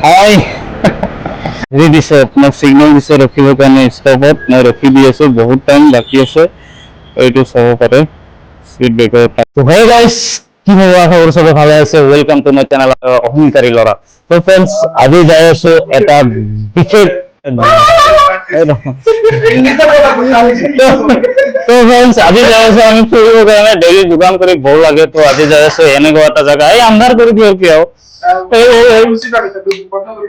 হাই হেৰি দিছে আপোনাক চিগনেল দিছে ৰখিবৰ কাৰণে ষ্টপত মই ৰখি দি আছো বহুত টাইম বাকী আছে এইটো চাব পাৰে স্পীড ব্ৰেকাৰ হে গাইছ কি খবৰ চবে ভালে আছে ওয়েলকাম টু মাই চেনেল অহংকাৰী ল'ৰা তো ফ্ৰেণ্ডছ আজি যাই আছো এটা বিশেষ তো ফ্ৰেন্ডস আজি যাই আছো আমি ফুৰিবৰ কাৰণে ডেইলি দোকান কৰি বৰ লাগে তো আজি যাই আছো এনেকুৱা এটা জাগা এই আন্ধাৰ কৰি দিয়ক কিয়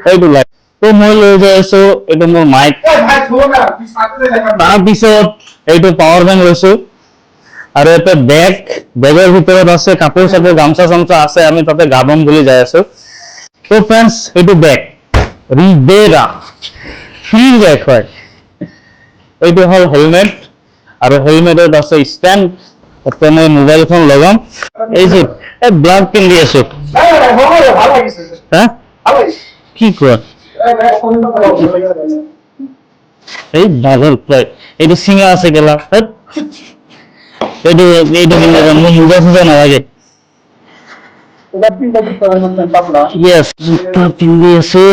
সেইটো লাইক তো মই লৈ যাই আছো এইটো মোৰ মাইক তাৰপিছত এইটো পাৱাৰ বেংক লৈছো আৰু এটা বেগৰ ভিতৰত আছে কাপোৰ চাপোৰ গামছা চামছা আছে আমি তাতে গা ধুম বুলি যাই আছো তো ফ্ৰেণ্ডছ এইটো বেগ ৰিবেৰা ফ্ৰী বেগ হয় এইটো হ'ল হেলমেট আৰু হেলমেটত আছে ষ্টেণ্ড তাতে মই মোবাইলখন লগাম এই যে এই ব্লাড পিন্ধি আছো হা কি কোৱা এই বাগৰ প্ৰায় এইটো চিঙা আছে গেলা এইটো এইটো পিন্ধি মোৰ মোজা চোজা নালাগে Yes, জোতা পিন্ধি আছো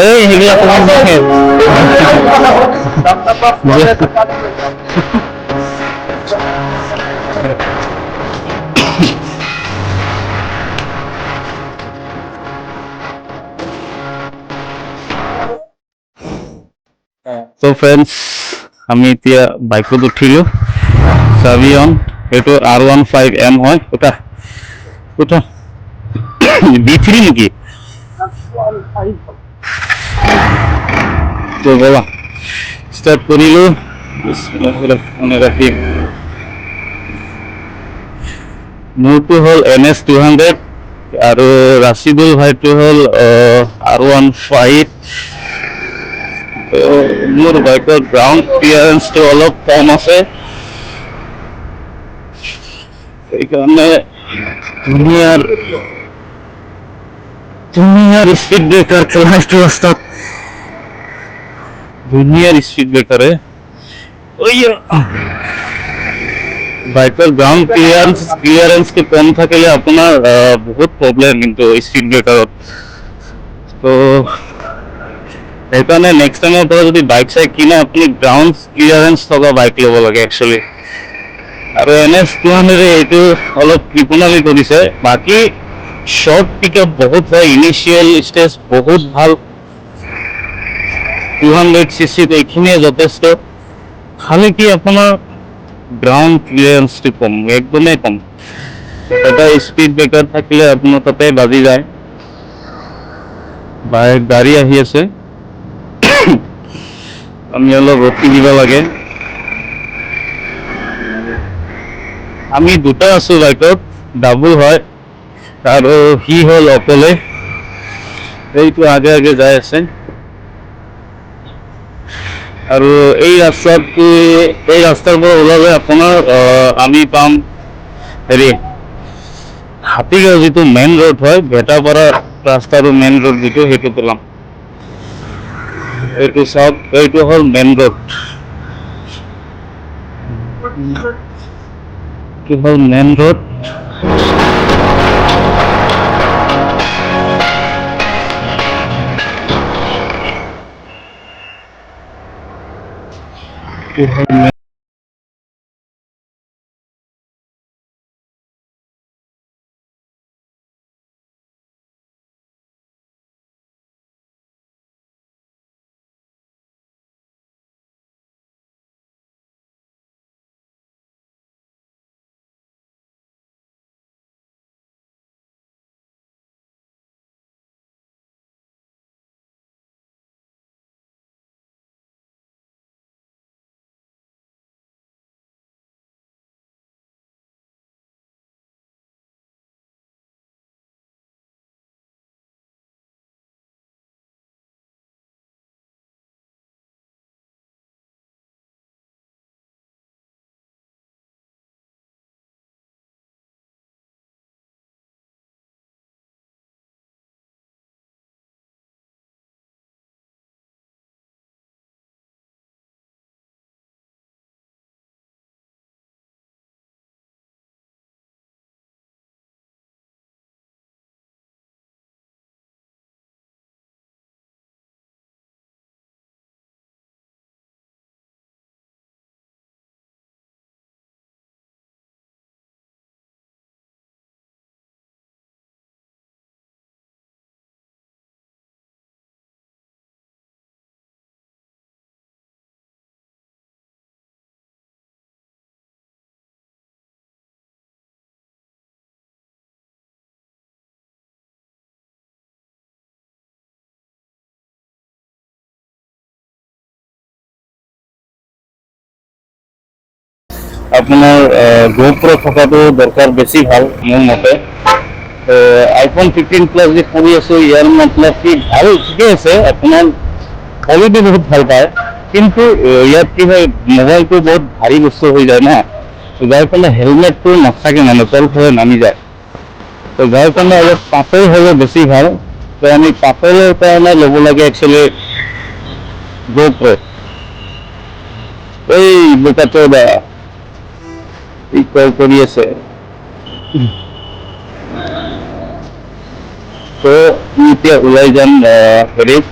এই সেইবিলাক কমান নাহে তো ফ্ৰেণ্ডছ আমি এতিয়া বাইকত উঠিলো চাবি অন এইটো R15M হয় উঠা উঠা B3 নেকি তো বলা ষ্টাৰ্ট কৰিলো ৰাখিম মোৰটো হ'ল NS200 আৰু ৰাচিদুল ভাইটো হ'ল R15 মোৰ বাইকৰ গ্ৰাউণ্ড ক্লিয়াৰেন্সটো অলপ কম আছে সেইকাৰণে ধুনীয়াৰ স্পীড ব্ৰেকাৰ চলাইছো ৰাস্তাত ধুনীয়াৰ স্পীড ব্ৰেকাৰে বাইকৰ গ্ৰাউণ্ড ক্লিয়াৰেন্সটো কম থাকিলে আপোনাৰ বহুত প্ৰব্লেম কিন্তু স্পীড ব্ৰেকাৰত তো সেইকাৰণে নেক্সট টাইমৰ পৰা যদি বাইক চাইক কিনে আপুনি গ্ৰাউণ্ড ক্লিয়াৰেন্স থকা বাইক ল'ব লাগে একচুৱেলি আৰু NS200 এইটো অলপ কৃপণালি কৰিছে বাকী শৰ্ট পিকআপ বহুত হয় ইনিচিয়েল ষ্টেজ বহুত ভাল 200cc এইখিনিয়ে যথেষ্ট খালি কি আপোনাৰ গ্ৰাউণ্ড ক্লিয়াৰেন্সটো কম একদমেই কম এটা স্পীড ব্ৰেকাৰ থাকিলে আপোনাৰ তাতে বাজি যায় বাইক গাড়ী আহি আছে আমি অলপ ৰখি দিব লাগে আমি দুটা আছো বাইকত ডাবল হয় আৰু সি হ'ল অকলে এইটো আগে আগে যাই আছে আৰু এই ৰাস্তাৰ পৰা ওলালে আপোনাৰ আমি পাম হেৰি হাতীগাঁও যিটো মেইন ৰোড হয় ভেটাপাৰা ৰাস্তাৰ মেইন ৰোড যিটো সেইটো পেলাম এইটো চাওক এইটো হ'ল মেইন ৰোড এইটো হ'ল মেইন ৰোড আপোনাৰ GoPro থকাটো দৰকাৰ বেছি ভাল মোৰ মতে। iPhone 15 Plus যে কৰি আছো ইয়াৰ মতলব কি ভাল ঠিকে আছে, আপোনাৰ কোৱালিটি বহুত ভাল পায়, কিন্তু ইয়াত কি হয় মোবাইলটো বহুত ভাৰী বস্তু হৈ যায় না, যাৰ কাৰণে হেলমেটটো নাথাকে মানে তলফালে নামি যায়, তো যাৰ কাৰণে অলপ পাতল হ'লে বেছি ভাল। তো আমি পাতলৰ কাৰণে ল'ব লাগে একচুৱেলি GoPro। এই বোকাটো বা ই কল কৰি আছে, তো এতিয়া ওলাই যাম হেৰিত।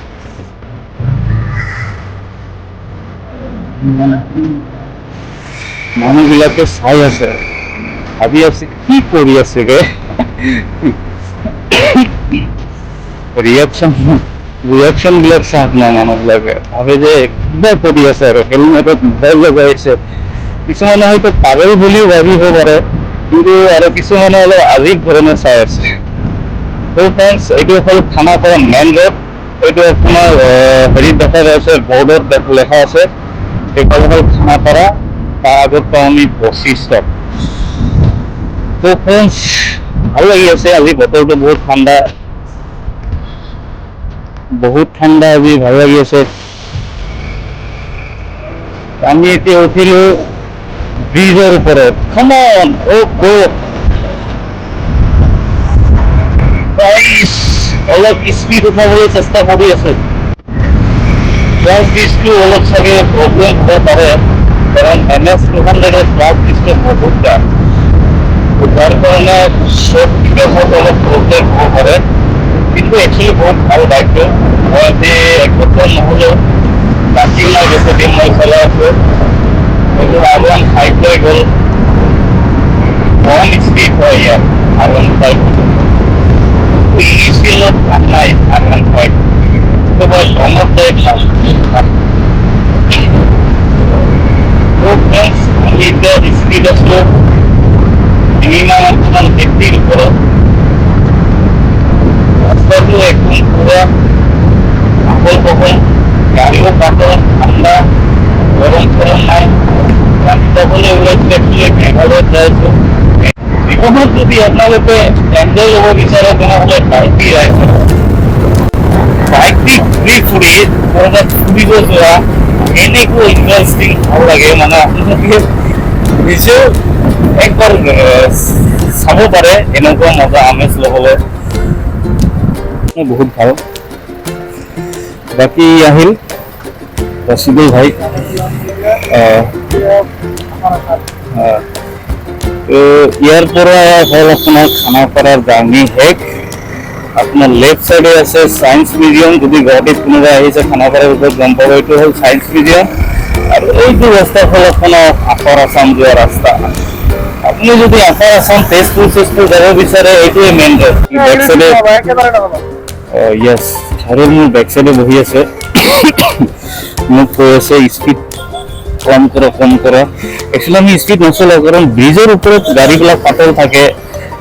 মানুহবিলাকে চাই আছে, ভাবি আছে কি কৰি আছে ৰে, ৰিয়েকশ্যন বিলাক চাওক না, মানুহবিলাকে ভাবে যে কিবা কৰি আছে আৰু হেলমেটত মোবাইল লগাই আছে। কিছুমানে হয়তো পাগল বুলিও ভাবিব পাৰে, কিন্তু আৰু কিছুমানে অলপ আজীৱ ধৰণে চাই আছে। তো ফ্ৰেণ্ডছ, এইটো হ'ল খানাপাৰা মেইন ৰোড। এইটো আপোনাৰ হেৰিত দেখা যাইছে, বৰ্ডত লেখা আছে, সেইফালে হ'ল খানাপাৰা, তাৰ আগত পাওঁ আমি বশিষ্ঠ। তো ফ্ৰেণ্ডছ, ভাল লাগি আছে, আজি বতৰটো বহুত ঠাণ্ডা, আজি ভাল লাগি আছে। আমি এতিয়া উঠিলো ব্ৰিজৰ ওপৰত। Come on, oh go! অলপ স্পীড উঠাবলৈ চেষ্টা কৰি আছে। ক্লাছ ব্ৰিজটো অলপ চাগে প্ৰব্লেম হ'ব পাৰে, কাৰণ NH 200 ক্লাছ ব্ৰিজটো বহুত দাম, যাৰ কাৰণে শ্বৰ্ট পিকআপত অলপ প্ৰব্লেম হ'ব পাৰে, কিন্তু একচুৱেলি বহুত ভাল বাইকটো। মই আজি এক বছৰ নহ'লেও বাকী মই বেছি দিন মই চলাই আছোঁ। এইটো R15 লৈ গ'ল, কম স্পীড হয় ইয়াত R15। স্পীডত কাম নাই R15, তো মই কমত লৈ খাম। তো ফ্ৰেণ্ডছ, আমি এতিয়া স্পীড আছোঁ মিনিমাম আপোনাৰ 50ৰ ওপৰত। ৰাস্তাটো একদম পুৰা আহল বহল, গাড়ীও পাতল, ঠাণ্ডা, গৰম চৰম নাই। আমি যাবলৈ ওলাইছোঁ একচুৱেলি মেঘালয়ত যাই আছোঁ। জীৱনত যদি আপোনালোকে এনজয় ল'ব বিচাৰে তেনেহ'লে বাইক দি ৰাইড কৰক। বাইক দি ঘূৰি ফুৰি ক'ৰবাত ফুৰিব যোৱা এনেকুৱা ইণ্টাৰেষ্টিং ভাল লাগে, মানে আপোনালোকে নিজেও একবাৰ চাব পাৰে, এনেকুৱা মজা আমেজ ল'বলৈ বহুত ভাল। বাকী আহিল ৰচিদুল ভাই, ইয়াৰ পৰা হ'ল আপোনাৰ খানাপাৰাৰ জাৰ্ণি শেষ। আপোনাৰ লেফ্ট চাইডে আছে ছায়েন্স মিউজিয়াম। যদি গুৱাহাটীত কোনোবা আহিছে খানাপাৰাৰ ওপৰত গম পাব, এইটো হ'ল ছায়েন্স মিউজিয়াম। আৰু এইটো ৰাস্তা হ'ল আপোনাৰ আপাৰ আছাম যোৱা ৰাস্তা। আপুনি যদি আপাৰ আছাম তেজপুৰ যাব বিচাৰে, এইটোৱে মেইন ৰোড। বেক চাইডে য়েছ, আৰু মোৰ বেক চাইডে বহি আছে, মোক কৈ আছে স্পীড কম কৰা। একচুৱেলি আমি স্পীড নচলাওঁ, কাৰণ ব্ৰিজৰ ওপৰত গাড়ীবিলাক পাতল থাকে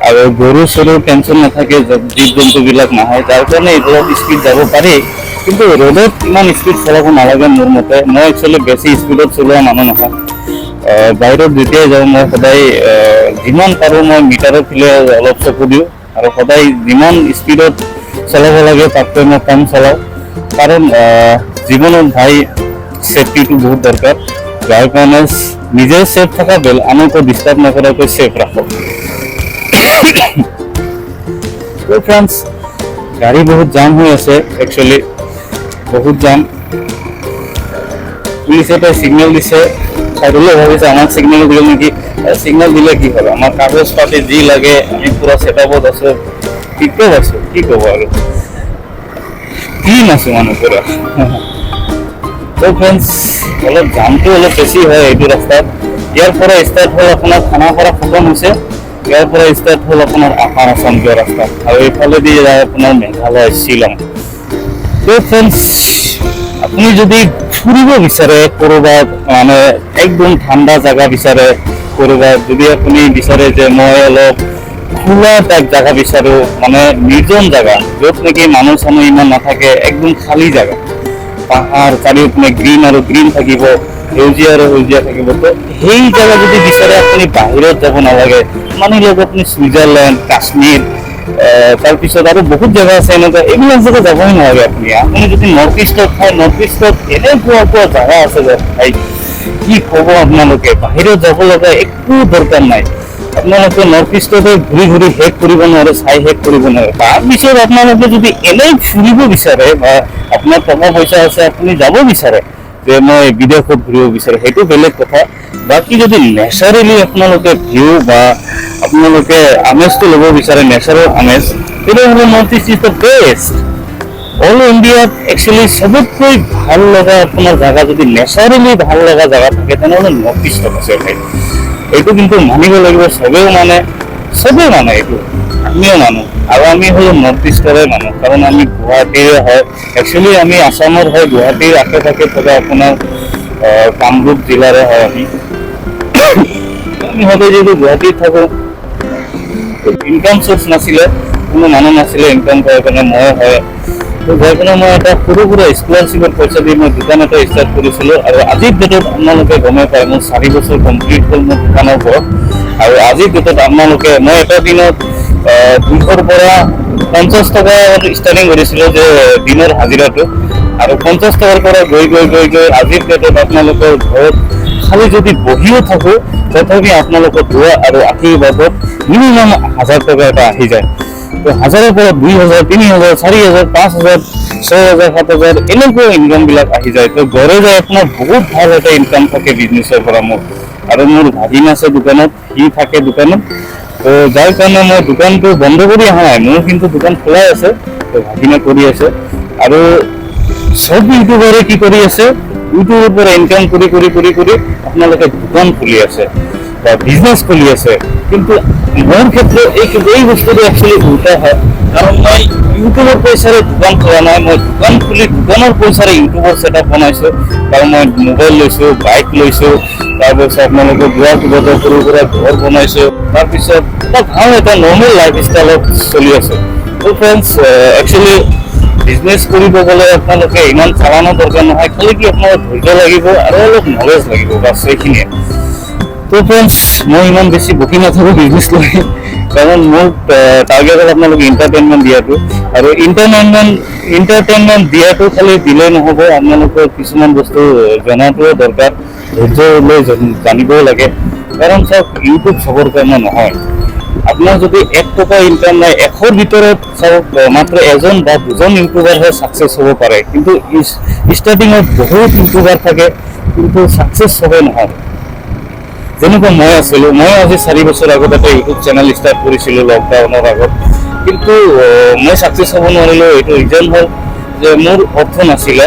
আৰু গৰু চৰুৰ টেনশ্যন নাথাকে, জীৱ জন্তুবিলাক নাহে, যাৰ কাৰণে এইবোৰত স্পীড যাব পাৰি। কিন্তু ৰ'দত ইমান স্পীড চলাব নালাগে মোৰ মতে। মই একচুৱেলি বেছি স্পীডত চলোৱা মানুহ নহয়। বাহিৰত যেতিয়াই যাওঁ মই সদায় যিমান পাৰোঁ মই মিটাৰৰ ফালে অলপ চকু দিওঁ, আৰু সদায় যিমান স্পীডত চলাব লাগে তাতকৈ মই কম চলাওঁ, কাৰণ জীৱনত ভাই ছেফটিটো বহুত দৰকাৰ। যাৰ কাৰণে নিজে ছেফ থকা বেল, আনকো ডিষ্টাৰ্ব নকৰাকৈ ছেফ ৰাখক। তো ফ্ৰেণ্ডছ, গাড়ী বহুত জাম হৈ আছে, একচুৱেলি বহুত জাম। পুলিচে তো ছিগনেল দিছে, চাইডলৈ ভাবিছে আমাক ছিগনেল দিলে নেকি। ছিগনেল দিলে কি হ'ল, আমাৰ কাগজ পাতি যি লাগে আমি পূৰা ছেটআপত আছোঁ, ঠিকেই আছোঁ, কি ক'ব আৰু ক্লিন আছোঁ মানুহ পূৰা। তো ফ্ৰেণ্ডছ, অলপ জামটো অলপ বেছি হয় এইটো ৰাস্তাত। ইয়াৰ পৰা ষ্টাৰ্ট হ'ল আপোনাৰ খানাপাৰা খতম হৈছে, ইয়াৰ পৰা ষ্টাৰ্ট হ'ল আপোনাৰ আপাৰ আছাম যোৱা ৰাস্তা, আৰু এইফালেদি যায় আপোনাৰ মেঘালয় শ্বিলং। তো ফ্ৰেণ্ডছ, আপুনি যদি ফুৰিব বিচাৰে ক'ৰবাত, মানে একদম ঠাণ্ডা জেগা বিচাৰে ক'ৰবাত, যদি আপুনি বিচাৰে যে মই অলপ খোলা টাইপ জেগা বিচাৰোঁ, মানে নিৰ্জন জেগা য'ত নেকি মানুহ চানুহ ইমান নাথাকে, একদম খালী জেগা, পাহাৰ চাৰিওপিনে গ্ৰীণ আৰু গ্ৰীণ থাকিব, সেউজীয়া আৰু সেউজীয়া থাকিব, তো সেই জায়গা যদি বিচাৰে আপুনি বাহিৰত যাব নালাগে, মানি লওক আপুনি ছুইজাৰলেণ্ড, কাশ্মীৰ, তাৰপিছত আৰু বহুত জেগা আছে এনেকুৱা, এইবিলাক জেগা যাবই নালাগে আপুনি। আপুনি যদি নৰ্থ ইষ্টত খায়, নৰ্থ ইষ্টত এনেকুৱা জেগা আছে যে ভাই কি ক'ব, আপোনালোকে বাহিৰত যাব লগা একো দৰকাৰ নাই। আপোনালোকে নৰ্থ ইষ্টতে ঘূৰি ঘূৰি শেষ কৰিব নোৱাৰে, চাই শেষ কৰিব নোৱাৰে। তাৰপিছত আপোনালোকে যদি এনেই ফুৰিব বিচাৰে বা আপোনাৰ টকা পইচা আছে, আপুনি যাব বিচাৰে যে মই বিদেশত ঘূৰিব বিচাৰে, সেইটো বেলেগ কথা। বাকী যদি নেচাৰেলি আপোনালোকে ভিউ বা আপোনালোকে আমেজটো ল'ব বিচাৰে, নেচাৰৰ আমেজ, তেতিয়াহ'লে north east is the best. All ইণ্ডিয়াত একচুৱেলি চবতকৈ ভাল লগা আপোনাৰ জেগা যদি নেচাৰেলি ভাল লগা জেগা থাকে, তেনেহ'লে নৰ্থ ইষ্টত আছে ভাই। এইটো কিন্তু মানিব লাগিব, চবেই মানে এইটো আমিও মানো। আৰু আমি হ'লো নৰ্থ ইষ্টৰে মানুহ, কাৰণ আমি গুৱাহাটীৰে হয়। একচুৱেলি আমি আছামৰ হয়, গুৱাহাটীৰ আশে পাশে থকা আপোনাৰ কামৰূপ জিলাৰে হয়। আমি সদায় যিহেতু গুৱাহাটীত থাকোঁ, ইনকাম চ'ৰ্চ নাছিলে, কোনো মানুহ নাছিলে ইনকাম কৰাৰ কাৰণে, মই হয়। তো যাই কিনে মই এটা সৰু সুৰা স্কলাৰশ্বিপৰ পইচা দি মই দোকান এটা ষ্টাৰ্ট কৰিছিলোঁ। আৰু আজিৰ ডেটত আপোনালোকে গমেই পায়, মোৰ 4 বছৰ কমপ্লিট হ'ল মোৰ দোকানৰ পৰা। আৰু আজিৰ ডেটত আপোনালোকে, মই এটা দিনত 200ৰ পৰা 50 টকা ষ্টাৰ্টিং কৰিছিলোঁ যে দিনৰ হাজিৰাটো, আৰু 50 টকাৰ পৰা গৈ আজিৰ ডেটত আপোনালোকৰ ঘৰত খালি যদি বহিও থাকোঁ, তথাপি আপোনালোকৰ দোৱা আৰু আশীৰ্বাদত মিনিমাম 1000 টকা এটা আহি যায়। তো 1000ৰ পৰা 2000, 3000, 4000, 5000, 6000, 7000 এনেকুৱা ইনকামবিলাক আহি যায়। তো ঘৰে যায় আপোনাৰ বহুত ভাল এটা ইনকাম থাকে বিজনেছৰ পৰা মোৰ। আৰু মোৰ ভাগিন আছে দোকানত, সি থাকে দোকানত। তো যাৰ কাৰণে মই দোকানটো বন্ধ কৰি অহা নাই, মোৰ কিন্তু দোকান খোলাই আছে, তো ভাগিনে কৰি আছে। আৰু চব ইউটিউবাৰে কি কৰি আছে, ইউটিউবৰ পৰা ইনকাম কৰি আপোনালোকে দোকান খুলি আছে বা বিজনেছ খুলি আছে। কিন্তু মোৰ ক্ষেত্ৰত এই বস্তুটো একচুৱেলি উল্টা হয়, কাৰণ মই ইউটিউবৰ পইচাৰে দোকান খোলা নাই, মই দোকান খুলি দোকানৰ পইচাৰে ইউটিউবৰ ছেটআপ বনাইছোঁ। কাৰণ মই মোবাইল লৈছোঁ, বাইক লৈছোঁ, তাৰপিছত আপোনালোকে কিবা সৰু সুৰা ঘৰ বনাইছোঁ, তাৰপিছত এটা ভাল এটা নৰ্মেল লাইফ ষ্টাইলত চলি আছোঁ। তো ফ্ৰেণ্ডছ, একচুৱেলি বিজনেছ কৰিব গ'লে আপোনালোকে ইমান চালানৰ দৰকাৰ নহয়, খালি কি আপোনাৰ ধৈৰ্য লাগিব আৰু অলপ নলেজ লাগিব, বাছ এইখিনিয়ে। তো ফ্ৰেণ্ডছ, মই ইমান বেছি বকি নাথাকোঁ বিজনেছ লৈ, কাৰণ মোক টাৰ্গেট হ'ল আপোনালোকে এণ্টাৰটেইনমেণ্ট দিয়াটো। আৰু এণ্টাৰটেইনমেণ্ট দিয়াটো খালি দিলেই নহ'ব, আপোনালোকৰ কিছুমান বস্তু জনাটোও দৰকাৰ, ধৈৰ্য লৈ জানিবও লাগে। কাৰণ চাওক, ইউটিউব চবৰ কাৰণে নহয়। আপোনাৰ যদি 1 টকা ইনকাম নাই, 100ৰ ভিতৰত চাওক মাত্ৰ 1জন বা 2জন ইউটিউবাৰহে ছাকচেছ হ'ব পাৰে। কিন্তু ষ্টাৰ্টিঙত বহুত ইউটিউবাৰ থাকে, কিন্তু ছাকচেছ চবেই নহয়। যেনেকুৱা মই আছিলোঁ, মই আজি 4 বছৰ আগত এটা ইউটিউব চেনেল ষ্টাৰ্ট কৰিছিলোঁ লকডাউনৰ আগত, কিন্তু মই ছাকচেছ হ'ব নোৱাৰিলোঁ। এইটো ৰিজন হ'ল যে মোৰ অৰ্থ নাছিলে,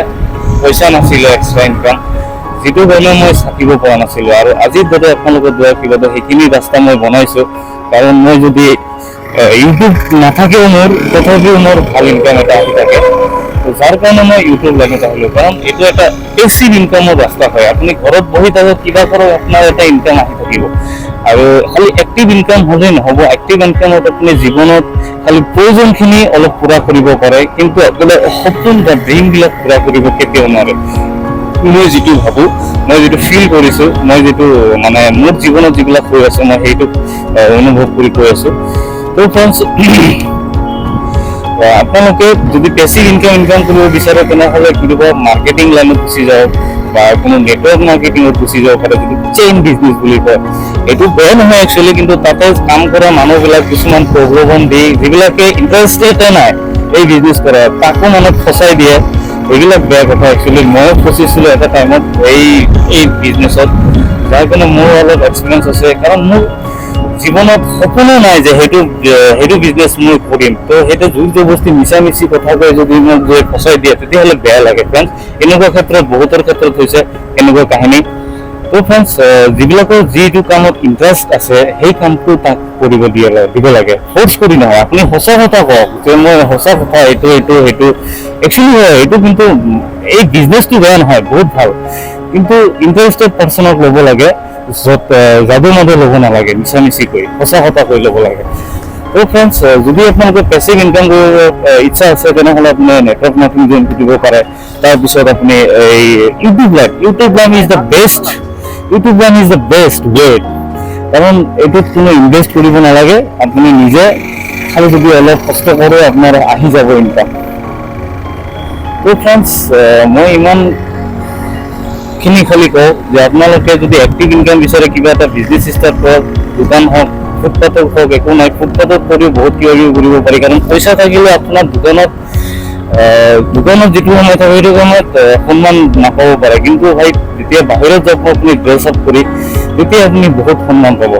পইচা নাছিলে, এক্সট্ৰা ইনকাম, যিটো কাৰণে মই থাকিব পৰা নাছিলোঁ। আৰু আজিৰ দৰে আপোনালোকৰ দ্বাৰা কিবা সেইখিনি ৰাস্তা মই বনাইছোঁ, কাৰণ মই যদি ইউটিউব নাথাকেও মোৰ, তথাপিও মোৰ ভাল ইনকাম এটা আহি থাকে। যাৰ কাৰণে মই ইউটিউব লাগি আহিলোঁ, কাৰণ এইটো এটা পেচিভ ইনকামৰ ৰাস্তা হয়। আপুনি ঘৰত বহি থাকক, কিবা কৰক, আপোনাৰ এটা ইনকাম আহি থাকিব। আৰু খালি এক্টিভ ইনকাম হ'লেই নহ'ব, এক্টিভ ইনকামত আপুনি জীৱনত খালি প্ৰয়োজনখিনি অলপ পূৰা কৰিব পাৰে, কিন্তু আপোনাৰ সপোন বা ড্ৰিমবিলাক পূৰা কৰিব কেতিয়াও নোৱাৰে। মই যিটো ভাবোঁ, মই যিটো ফিল কৰিছোঁ, মই যিটো মানে মোৰ জীৱনত যিবিলাক হৈ আছে, মই সেইটো অনুভৱ কৰি কৈ আছোঁ। তো ফ্ৰেণ্ডছ, আপোনালোকে যদি পেচিভ ইনকাম কৰিব বিচাৰে, তেনেহ'লে কিবা মাৰ্কেটিং লাইনত গুচি যাওক বা কোনো নেটৱৰ্ক মাৰ্কেটিঙত গুচি যাব পাৰে, যিটো চেইন বিজনেছ বুলি কয়। এইটো বেয়া নহয় একচুৱেলি, কিন্তু তাতে কাম কৰা মানুহবিলাক কিছুমান প্ৰলোভন দি, যিবিলাকে ইণ্টাৰেষ্টেডে নাই এই বিজনেছ কৰা, তাকো মনত ফচাই দিয়ে। এইবিলাক বেয়া কথা একচুৱেলি। ময়ো ফচিছিলোঁ এটা টাইমত এই বিজনেছত, যাৰ কাৰণে মোৰ অলপ এক্সপিৰিয়েঞ্চ আছে। কাৰণ মোৰ জীৱনত সপোনো নাই যে সেইটো বিজনেছ মই কৰিম। তো সেইটো জোৰ জবৰদস্তি মিছামিছি কথা কৈ যদি মোক গৈ ফচাই দিয়ে, তেতিয়াহ'লে বেয়া লাগে ফ্ৰেণ্ডছ। এনেকুৱা ক্ষেত্ৰত বহুতৰ ক্ষেত্ৰত হৈছে এনেকুৱা কাহিনী। তো ফ্ৰেণ্ডছ, যিবিলাকৰ যিটো কামত ইণ্টাৰেষ্ট আছে, সেই কামটো তাক কৰিব দিব লাগে, ফ'ৰ্চ কৰি নহয়। আপুনি সঁচা কথা কওক যে মই সঁচা কথা সেইটো একচুৱেলি হয়, এইটো কিন্তু এই বিজনেছটো বেয়া নহয়, বহুত ভাল। কিন্তু ইণ্টাৰেষ্টেড পাৰ্চনক ল'ব লাগে, য'ত যাদু মাদু ল'ব নালাগে, মিছামিছি কৈ সঁচা কথা কৈ ল'ব লাগে। তো ফ্ৰেণ্ডছ, যদি আপোনালোকে পেচিভ ইনকাম কৰিব ইচ্ছা আছে, তেনেহ'লে আপুনি নেটৱৰ্ক মাৰ্কেটিং জইন কৰিব পাৰে। তাৰপিছত আপুনি এই YouTube live is the best YouTube গান ইজ দ্য বেষ্ট ৱে, কাৰণ এইটোত কোনো ইনভেষ্ট কৰিব নালাগে, আপুনি নিজে খালি যদি অলপ কষ্ট কৰে আপোনাৰ আহি যাব ইনকাম। তো ফ্ৰেণ্ডছ, মই ইমানখিনি খালি কওঁ যে আপোনালোকে যদি এক্টিভ ইনকাম বিচাৰে, কিবা এটা বিজনেছ ষ্টাৰ্ট কৰক, দোকান হওক, ফুটপাথত হওক, একো নাই, ফুটপাথত কৰিও বহুত কিবা কিবি কৰিব পাৰি, কাৰণ পইচা থাকিলে আপোনাৰ দোকানত যিটো সময় থাকে সেইটো সময়ত সন্মান নাপাব পাৰে, কিন্তু ভাই যেতিয়া বাহিৰত যাব আপুনি ড্ৰেছ আপ কৰি, তেতিয়া আপুনি বহুত সন্মান পাব।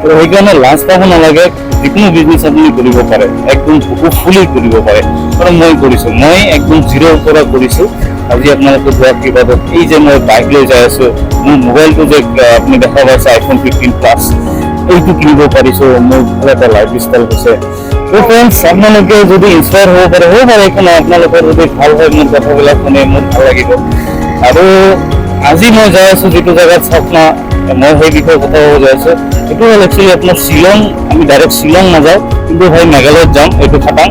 তো সেইকাৰণে লাজ পাব নালাগে, যিকোনো বিজনেছ আপুনি কৰিব পাৰে, একদম বুকু ফুলি কৰিব পাৰে, কাৰণ মই কৰিছোঁ, মই একদম জিৰ'ৰ পৰা কৰিছোঁ। আজি আপোনালোকে যোৱা কিবাত এই যে মই বাইক লৈ যাই আছোঁ, মোৰ মোবাইলটো যে আপুনি দেখা পাইছে iPhone 15 Plus, এইটো কিনিব পাৰিছোঁ, মোৰ ভাল এটা লাইফ ষ্টাইল হৈছে। তো ফ্ৰেণ্ডছ, আপোনালোকে যদি ইনস্পায়াৰ হ'ব পাৰে একো নাই, আপোনালোকৰ যদি ভাল হয় মোৰ কথাবিলাক শুনি মোৰ ভাল লাগিব। আৰু আজি মই যাই আছোঁ যিটো জেগাত চাওক না, মই সেই বিষয়ে কথা ক'ব যাই আছোঁ, এইটো হ'ল একচুৱেলি আপোনাৰ শ্বিলং। আমি ডাইৰেক্ট শ্বিলং নাযাওঁ, কিন্তু ভাই মেঘালয়ত যাম, এইটো খাটাং।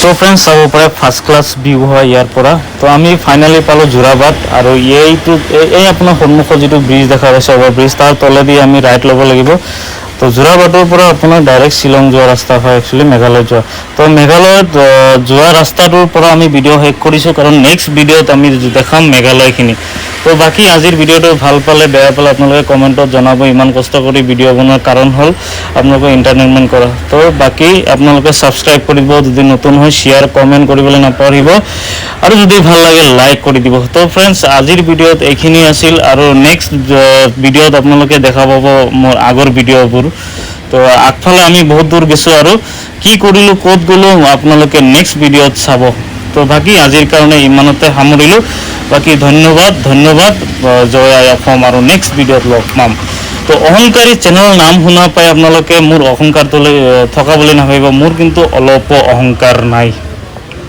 তো ফ্ৰেণ্ডছ, চাব পাৰে ফাৰ্ষ্ট ক্লাছ ভিউ হয় ইয়াৰ পৰা। তো আমি ফাইনেলি পালোঁ যোৰাবাট, আৰু এই আপোনাৰ সন্মুখত যিটো ব্ৰিজ দেখা পাইছে, অভাৰ ব্ৰিজ, তাৰ তলেদি আমি ৰাইট ল'ব লাগিব। তো যোৰাবাটৰ পৰা আপোনাৰ ডাইৰেক্ট শ্বিলং যোৱা ৰাস্তা হয়, একচুৱেলি মেঘালয়ত যোৱা। তো মেঘালয়ত যোৱা ৰাস্তাটোৰ পৰা আমি ভিডিঅ' শেষ কৰিছোঁ, কাৰণ নেক্সট ভিডিঅ'ত আমি দেখাম মেঘালয়খিনি। তো বাকী আজিৰ ভিডিঅ'টো ভাল পালে বেয়া পালে আপোনালোকে কমেণ্টত জনাব। ইমান কষ্ট কৰি ভিডিঅ' বনোৱাৰ কাৰণ হ'ল আপোনালোকে এণ্টাৰটেইনমেণ্ট কৰা। তো বাকী আপোনালোকে ছাবস্ক্ৰাইব কৰিব, যদি নতুন হয় শ্বেয়াৰ কমেণ্ট কৰিবলৈ নাপাহৰিব, আৰু যদি ভাল লাগে লাইক কৰি দিব। তো ফ্ৰেণ্ডছ, আজিৰ ভিডিঅ'ত এইখিনি আছিল, আৰু নেক্সট ভিডিঅ'ত আপোনালোকে দেখা পাব মোৰ আগৰ ভিডিঅ'বোৰ। তো আগফালে আমি বহুত দূৰ গৈছোঁ, আৰু কি কৰিলোঁ, ক'ত গ'লোঁ, আপোনালোকে নেক্সট ভিডিঅ'ত চাব। তো বাকী আজিৰ কাৰণে ইমানতে সামৰিলোঁ। বাকী ধন্যবাদ, জয় আই অসম, আৰু নেক্সট ভিডিঅ'ত লগ পাম। তো অহংকাৰী চেনেলৰ নাম শুনা পাই আপোনালোকে মোৰ অহংকাৰটো থকা বুলি নাভাবিব, মোৰ কিন্তু অলপো অহংকাৰ নাই।